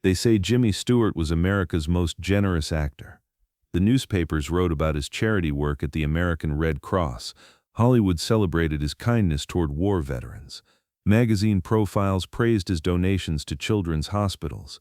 They say Jimmy Stewart was America's most generous actor. The newspapers wrote about his charity work at the American Red Cross. Hollywood celebrated his kindness toward war veterans. Magazine profiles praised his donations to children's hospitals.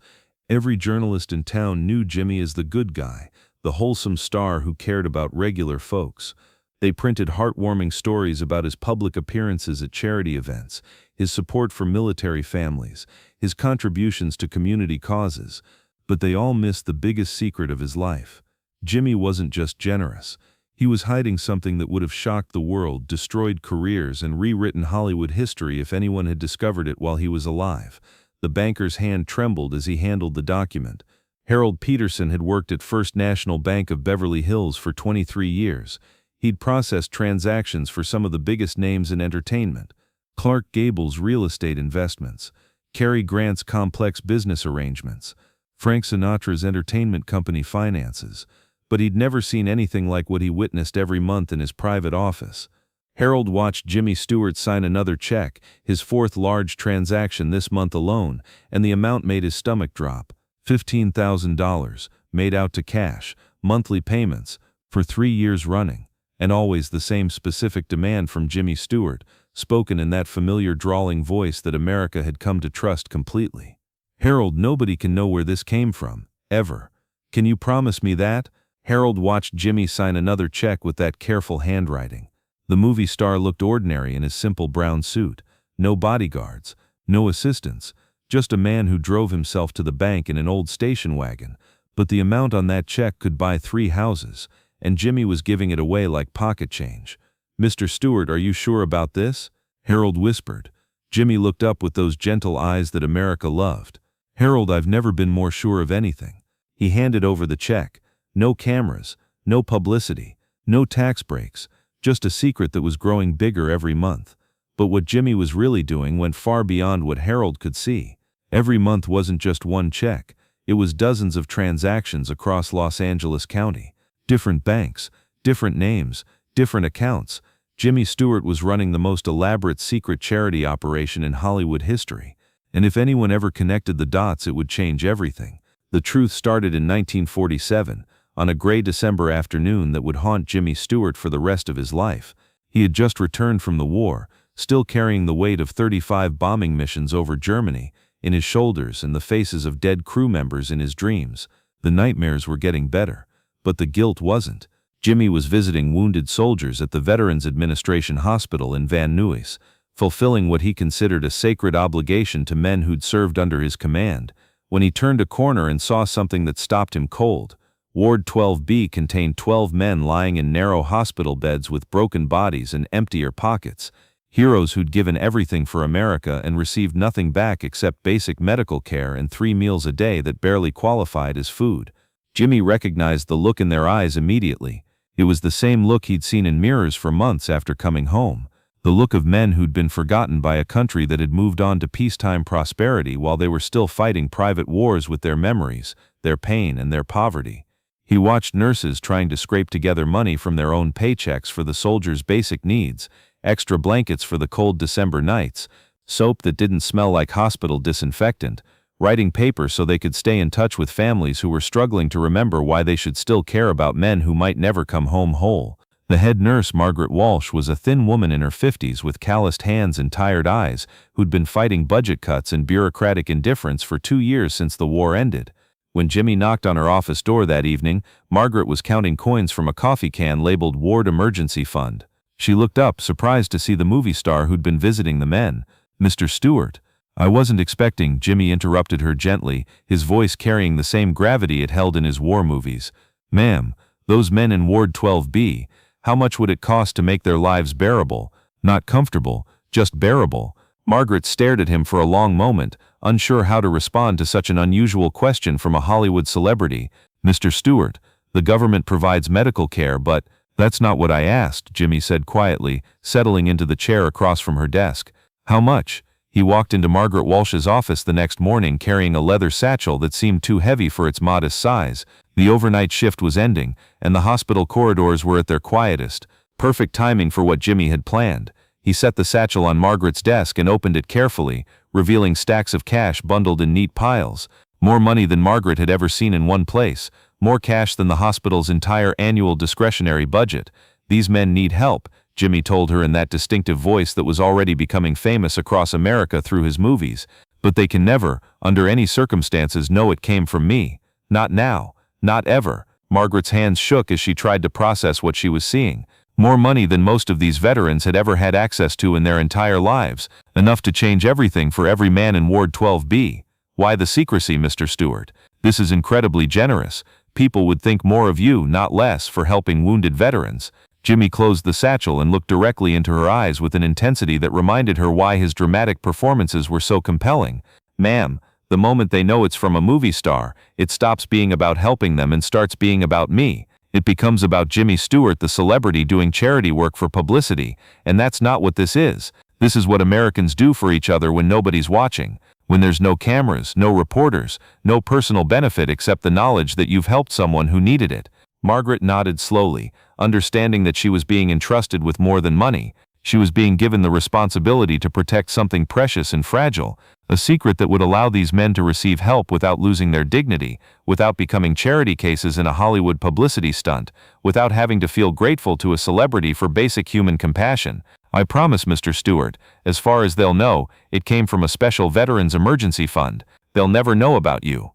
Every journalist in town knew Jimmy as the good guy, the wholesome star who cared about regular folks. They printed heartwarming stories about his public appearances at charity events, his support for military families, his contributions to community causes. But they all missed the biggest secret of his life. Jimmy wasn't just generous. He was hiding something that would have shocked the world, destroyed careers, and rewritten Hollywood history if anyone had discovered it while he was alive. The banker's hand trembled as he handled the document. Harold Peterson had worked at First National Bank of Beverly Hills for 23 years. He'd processed transactions for some of the biggest names in entertainment: Clark Gable's real estate investments, Cary Grant's complex business arrangements, Frank Sinatra's entertainment company finances. But he'd never seen anything like what he witnessed every month in his private office. Harold watched Jimmy Stewart sign another check, his fourth large transaction this month alone, and the amount made his stomach drop. $15,000, made out to cash, monthly payments, for 3 years running. And always the same specific demand from Jimmy Stewart, spoken in that familiar drawling voice that America had come to trust completely. "Harold, nobody can know where this came from, ever. Can you promise me that?" Harold watched Jimmy sign another check with that careful handwriting. The movie star looked ordinary in his simple brown suit. No bodyguards, no assistants, just a man who drove himself to the bank in an old station wagon. But the amount on that check could buy 3 houses, and Jimmy was giving it away like pocket change. "Mr. Stewart, are you sure about this?" Harold whispered. Jimmy looked up with those gentle eyes that America loved. "Harold, I've never been more sure of anything." He handed over the check. No cameras, no publicity, no tax breaks, just a secret that was growing bigger every month. But what Jimmy was really doing went far beyond what Harold could see. Every month wasn't just one check. It was dozens of transactions across Los Angeles County. Different banks, different names, different accounts. Jimmy Stewart was running the most elaborate secret charity operation in Hollywood history. And if anyone ever connected the dots, it would change everything. The truth started in 1947. On a gray December afternoon that would haunt Jimmy Stewart for the rest of his life. He had just returned from the war, still carrying the weight of 35 bombing missions over Germany, in his shoulders and the faces of dead crew members in his dreams. The nightmares were getting better, but the guilt wasn't. Jimmy was visiting wounded soldiers at the Veterans Administration Hospital in Van Nuys, fulfilling what he considered a sacred obligation to men who'd served under his command, when he turned a corner and saw something that stopped him cold. Ward 12B contained 12 men lying in narrow hospital beds with broken bodies and emptier pockets. Heroes who'd given everything for America and received nothing back except basic medical care and 3 meals a day that barely qualified as food. Jimmy recognized the look in their eyes immediately. It was the same look he'd seen in mirrors for months after coming home. The look of men who'd been forgotten by a country that had moved on to peacetime prosperity while they were still fighting private wars with their memories, their pain, and their poverty. He watched nurses trying to scrape together money from their own paychecks for the soldiers' basic needs, extra blankets for the cold December nights, soap that didn't smell like hospital disinfectant, writing paper so they could stay in touch with families who were struggling to remember why they should still care about men who might never come home whole. The head nurse, Margaret Walsh, was a thin woman in her 50s with calloused hands and tired eyes who'd been fighting budget cuts and bureaucratic indifference for 2 years since the war ended. When Jimmy knocked on her office door that evening, Margaret was counting coins from a coffee can labeled Ward Emergency Fund. She looked up, surprised to see the movie star who'd been visiting the men. "Mr. Stewart." "I wasn't expecting," Jimmy interrupted her gently, his voice carrying the same gravity it held in his war movies. "Ma'am, those men in Ward 12B, how much would it cost to make their lives bearable? Not comfortable, just bearable." Margaret stared at him for a long moment, unsure how to respond to such an unusual question from a Hollywood celebrity. "Mr. Stewart, the government provides medical care, but—" "That's not what I asked," Jimmy said quietly, settling into the chair across from her desk. "How much?" He walked into Margaret Walsh's office the next morning carrying a leather satchel that seemed too heavy for its modest size. The overnight shift was ending, and the hospital corridors were at their quietest. Perfect timing for what Jimmy had planned. He set the satchel on Margaret's desk and opened it carefully, revealing stacks of cash bundled in neat piles. More money than Margaret had ever seen in one place, more cash than the hospital's entire annual discretionary budget. These men need help, Jimmy told her in that distinctive voice that was already becoming famous across America through his movies. But they can never, under any circumstances, know it came from me. Not now. Not ever. Margaret's hands shook as she tried to process what she was seeing. More money than most of these veterans had ever had access to in their entire lives, enough to change everything for every man in Ward 12B. Why the secrecy, Mr. Stewart? This is incredibly generous. People would think more of you, not less, for helping wounded veterans. Jimmy closed the satchel and looked directly into her eyes with an intensity that reminded her why his dramatic performances were so compelling. Ma'am, the moment they know it's from a movie star, it stops being about helping them and starts being about me. It becomes about Jimmy Stewart, the celebrity doing charity work for publicity, and that's not what this is. This is what Americans do for each other when nobody's watching. When there's no cameras, no reporters, no personal benefit except the knowledge that you've helped someone who needed it. Margaret nodded slowly, understanding that she was being entrusted with more than money. She was being given the responsibility to protect something precious and fragile, a secret that would allow these men to receive help without losing their dignity, without becoming charity cases in a Hollywood publicity stunt, without having to feel grateful to a celebrity for basic human compassion. I promise, Mr. Stewart, as far as they'll know, it came from a special Veterans Emergency Fund. They'll never know about you.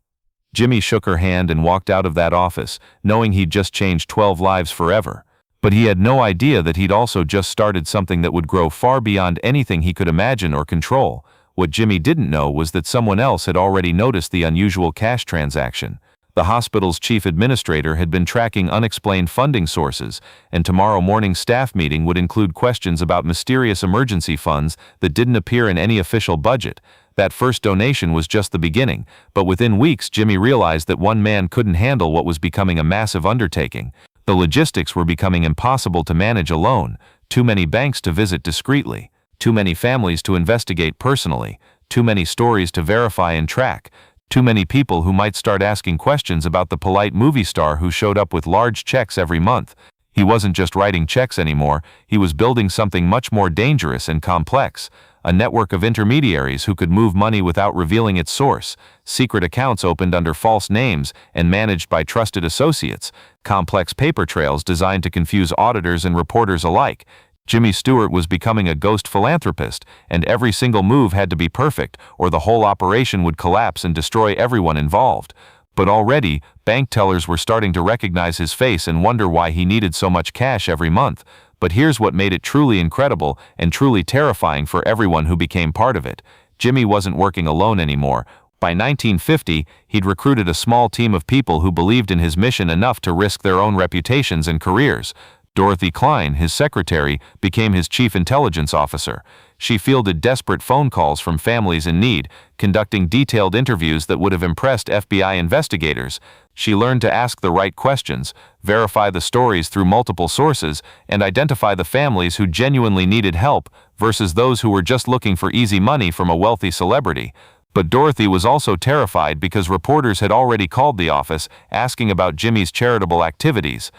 Jimmy shook her hand and walked out of that office, knowing he'd just changed 12 lives forever. But he had no idea that he'd also just started something that would grow far beyond anything he could imagine or control. What Jimmy didn't know was that someone else had already noticed the unusual cash transaction. The hospital's chief administrator had been tracking unexplained funding sources, and tomorrow morning's staff meeting would include questions about mysterious emergency funds that didn't appear in any official budget. That first donation was just the beginning, but within weeks Jimmy realized that one man couldn't handle what was becoming a massive undertaking. The logistics were becoming impossible to manage alone, too many banks to visit discreetly, too many families to investigate personally, too many stories to verify and track, too many people who might start asking questions about the polite movie star who showed up with large checks every month. He wasn't just writing checks anymore, he was building something much more dangerous and complex. A network of intermediaries who could move money without revealing its source, secret accounts opened under false names and managed by trusted associates, complex paper trails designed to confuse auditors and reporters alike. Jimmy Stewart was becoming a ghost philanthropist, and every single move had to be perfect, or the whole operation would collapse and destroy everyone involved. But already, bank tellers were starting to recognize his face and wonder why he needed so much cash every month. But here's what made it truly incredible and truly terrifying for everyone who became part of it. Jimmy wasn't working alone anymore. By 1950, he'd recruited a small team of people who believed in his mission enough to risk their own reputations and careers. Dorothy Klein, his secretary, became his chief intelligence officer. She fielded desperate phone calls from families in need, conducting detailed interviews that would have impressed FBI investigators. She learned to ask the right questions, verify the stories through multiple sources, and identify the families who genuinely needed help versus those who were just looking for easy money from a wealthy celebrity. But Dorothy was also terrified because reporters had already called the office asking about Jimmy's charitable activities.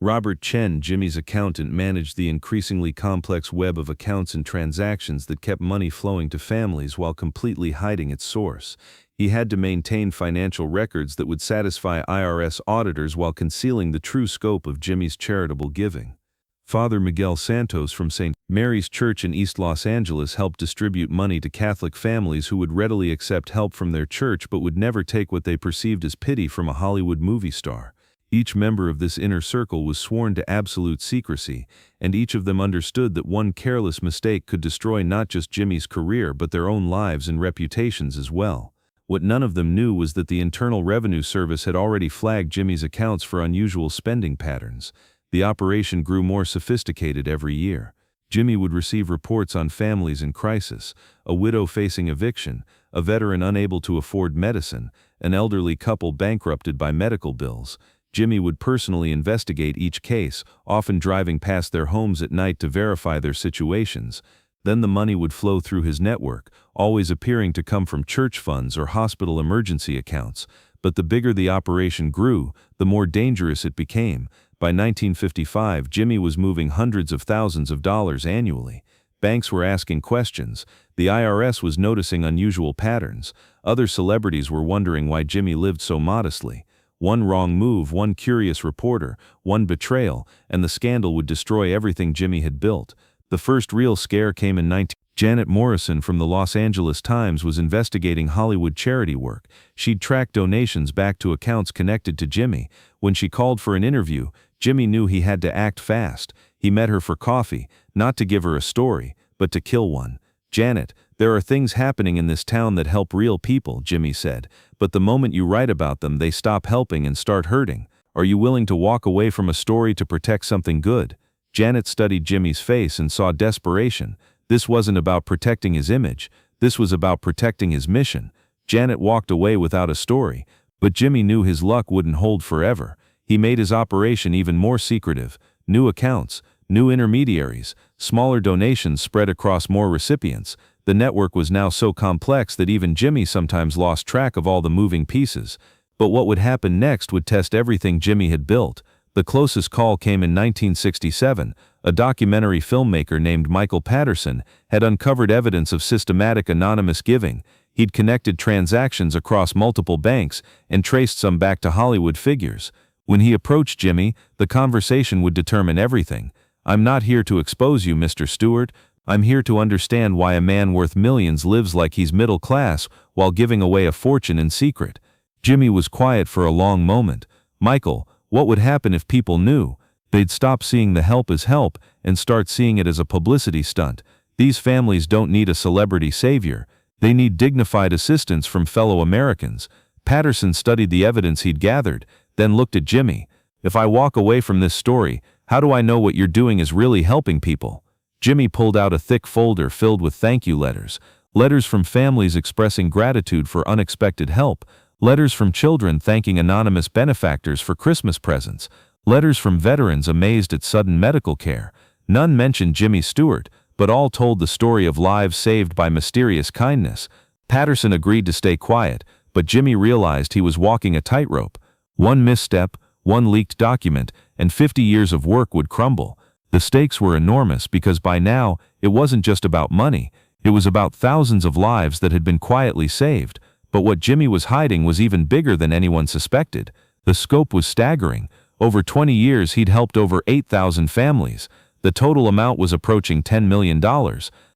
Robert Chen, Jimmy's accountant, managed the increasingly complex web of accounts and transactions that kept money flowing to families while completely hiding its source. He had to maintain financial records that would satisfy IRS auditors while concealing the true scope of Jimmy's charitable giving. Father Miguel Santos from St. Mary's Church in East Los Angeles helped distribute money to Catholic families who would readily accept help from their church but would never take what they perceived as pity from a Hollywood movie star. Each member of this inner circle was sworn to absolute secrecy, and each of them understood that one careless mistake could destroy not just Jimmy's career but their own lives and reputations as well. What none of them knew was that the Internal Revenue Service had already flagged Jimmy's accounts for unusual spending patterns. The operation grew more sophisticated every year. Jimmy would receive reports on families in crisis, a widow facing eviction, a veteran unable to afford medicine, an elderly couple bankrupted by medical bills. Jimmy would personally investigate each case, often driving past their homes at night to verify their situations. Then the money would flow through his network, always appearing to come from church funds or hospital emergency accounts. But the bigger the operation grew, the more dangerous it became. By 1955, Jimmy was moving hundreds of thousands of dollars annually. Banks were asking questions. The IRS was noticing unusual patterns. Other celebrities were wondering why Jimmy lived so modestly. One wrong move, one curious reporter, one betrayal, and the scandal would destroy everything Jimmy had built. The first real scare came in 19... Janet Morrison from the Los Angeles Times was investigating Hollywood charity work. She'd tracked donations back to accounts connected to Jimmy. When she called for an interview, Jimmy knew he had to act fast. He met her for coffee, not to give her a story, but to kill one. "Janet, there are things happening in this town that help real people," Jimmy said, "but the moment you write about them, they stop helping and start hurting. Are you willing to walk away from a story to protect something good?" Janet studied Jimmy's face and saw desperation. This wasn't about protecting his image. This was about protecting his mission. Janet walked away without a story, but Jimmy knew his luck wouldn't hold forever. He made his operation even more secretive. New accounts, new intermediaries, smaller donations spread across more recipients. The network was now so complex that even Jimmy sometimes lost track of all the moving pieces. But what would happen next would test everything Jimmy had built. The closest call came in 1967. A documentary filmmaker named Michael Patterson had uncovered evidence of systematic anonymous giving. He'd connected transactions across multiple banks and traced some back to Hollywood figures. When he approached Jimmy, the conversation would determine everything. "I'm not here to expose you, Mr. Stewart. I'm here to understand why a man worth millions lives like he's middle class while giving away a fortune in secret." Jimmy was quiet for a long moment. "Michael, what would happen if people knew? They'd stop seeing the help as help and start seeing it as a publicity stunt. These families don't need a celebrity savior. They need dignified assistance from fellow Americans." Patterson studied the evidence he'd gathered, then looked at Jimmy. "If I walk away from this story, how do I know what you're doing is really helping people?" Jimmy pulled out a thick folder filled with thank you letters. Letters from families expressing gratitude for unexpected help. Letters from children thanking anonymous benefactors for Christmas presents. Letters from veterans amazed at sudden medical care. None mentioned Jimmy Stewart, but all told the story of lives saved by mysterious kindness. Patterson agreed to stay quiet, but Jimmy realized he was walking a tightrope. One misstep, one leaked document, and 50 years of work would crumble. The stakes were enormous because by now, it wasn't just about money. It was about thousands of lives that had been quietly saved. But what Jimmy was hiding was even bigger than anyone suspected. The scope was staggering. Over 20 years, he'd helped over 8,000 families. The total amount was approaching $10 million.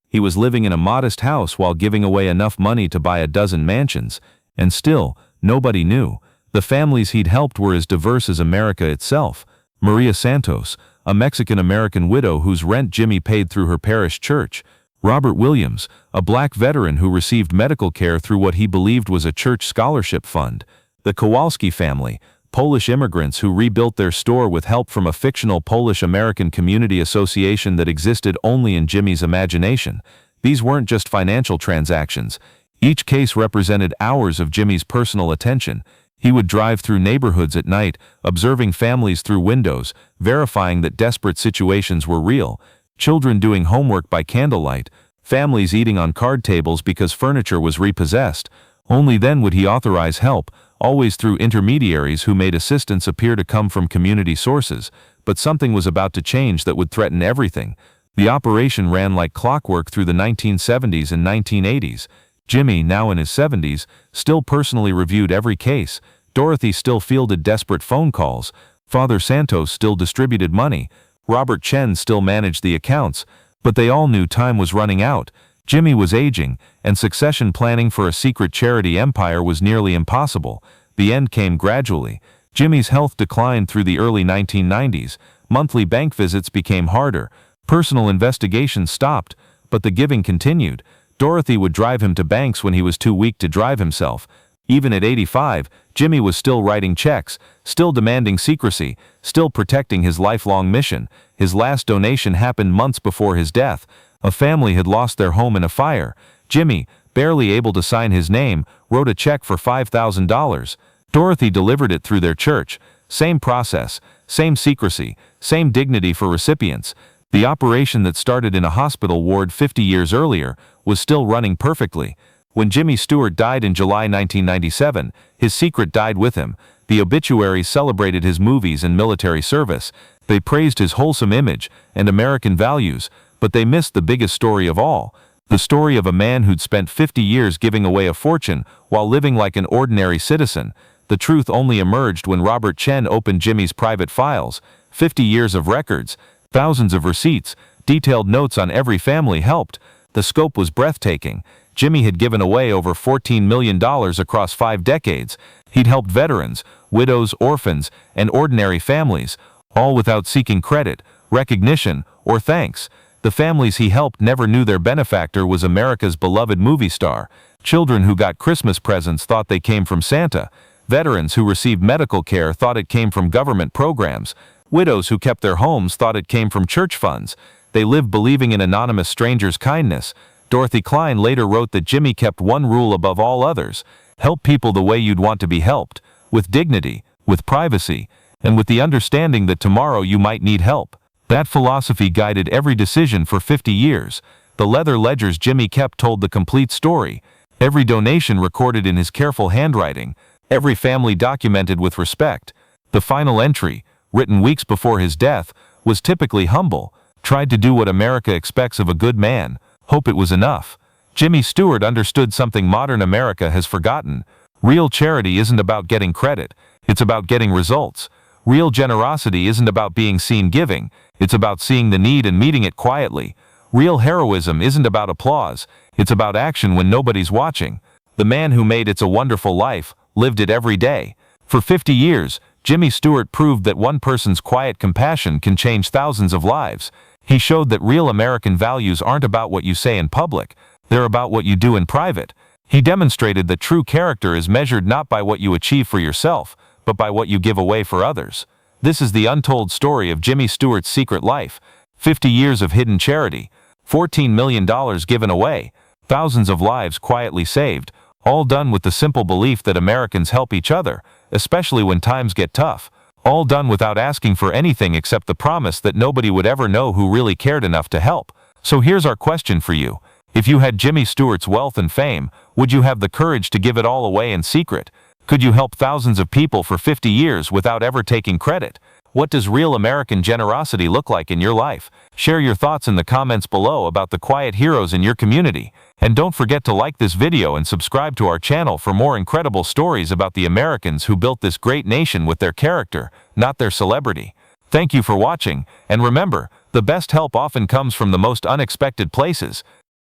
He was living in a modest house while giving away enough money to buy a dozen mansions. And still, nobody knew. The families he'd helped were as diverse as America itself. Maria Santos, a Mexican-American widow whose rent Jimmy paid through her parish church. Robert Williams, a black veteran who received medical care through what he believed was a church scholarship fund. The Kowalski family, Polish immigrants who rebuilt their store with help from a fictional Polish-American community association that existed only in Jimmy's imagination. These weren't just financial transactions. Each case represented hours of Jimmy's personal attention. He would drive through neighborhoods at night, observing families through windows, verifying that desperate situations were real. Children doing homework by candlelight, families eating on card tables because furniture was repossessed. Only then would he authorize help, always through intermediaries who made assistance appear to come from community sources. But something was about to change that would threaten everything. The operation ran like clockwork through the 1970s and 1980s. Jimmy, now in his 70s, still personally reviewed every case. Dorothy still fielded desperate phone calls. Father Santos still distributed money. Robert Chen still managed the accounts. But they all knew time was running out. Jimmy was aging, and succession planning for a secret charity empire was nearly impossible. The end came gradually. Jimmy's health declined through the early 1990s. Monthly bank visits became harder. Personal investigations stopped, but the giving continued. Dorothy would drive him to banks when he was too weak to drive himself. Even at 85, Jimmy was still writing checks, still demanding secrecy, still protecting his lifelong mission. His last donation happened months before his death. A family had lost their home in a fire. Jimmy, barely able to sign his name, wrote a check for $5,000. Dorothy delivered it through their church. Same process, same secrecy, same dignity for recipients. The operation that started in a hospital ward 50 years earlier was still running perfectly. When Jimmy Stewart died in July 1997, his secret died with him. The obituaries celebrated his movies and military service. They praised his wholesome image and American values. But they missed the biggest story of all, the story of a man who'd spent 50 years giving away a fortune while living like an ordinary citizen. The truth only emerged when Robert Chen opened Jimmy's private files, 50 years of records, thousands of receipts, detailed notes on every family helped. The scope was breathtaking. Jimmy had given away over $14 million across 5 decades. He'd helped veterans, widows, orphans, and ordinary families, all without seeking credit, recognition, or thanks. The families he helped never knew their benefactor was America's beloved movie star. Children who got Christmas presents thought they came from Santa. Veterans who received medical care thought it came from government programs. Widows who kept their homes thought it came from church funds. They lived believing in anonymous strangers' kindness. Dorothy Klein later wrote that Jimmy kept one rule above all others: help people the way you'd want to be helped, with dignity, with privacy, and with the understanding that tomorrow you might need help. That philosophy guided every decision for 50 years. The leather ledgers Jimmy kept told the complete story. Every donation recorded in his careful handwriting. Every family documented with respect. The final entry, written weeks before his death, was typically humble. Tried to do what America expects of a good man. Hope it was enough. Jimmy Stewart understood something modern America has forgotten. Real charity isn't about getting credit. It's about getting results. Real generosity isn't about being seen giving. It's about seeing the need and meeting it quietly. Real heroism isn't about applause. It's about action when nobody's watching. The man who made It's a Wonderful Life lived it every day. For 50 years, Jimmy Stewart proved that one person's quiet compassion can change thousands of lives. He showed that real American values aren't about what you say in public. They're about what you do in private. He demonstrated that true character is measured not by what you achieve for yourself, but by what you give away for others. This is the untold story of Jimmy Stewart's secret life. 50 years of hidden charity, $14 million given away, thousands of lives quietly saved, all done with the simple belief that Americans help each other, especially when times get tough. All done without asking for anything except the promise that nobody would ever know who really cared enough to help. So here's our question for you. If you had Jimmy Stewart's wealth and fame, would you have the courage to give it all away in secret? Could you help thousands of people for 50 years without ever taking credit? What does real American generosity look like in your life? Share your thoughts in the comments below about the quiet heroes in your community. And don't forget to like this video and subscribe to our channel for more incredible stories about the Americans who built this great nation with their character, not their celebrity. Thank you for watching, and remember, the best help often comes from the most unexpected places.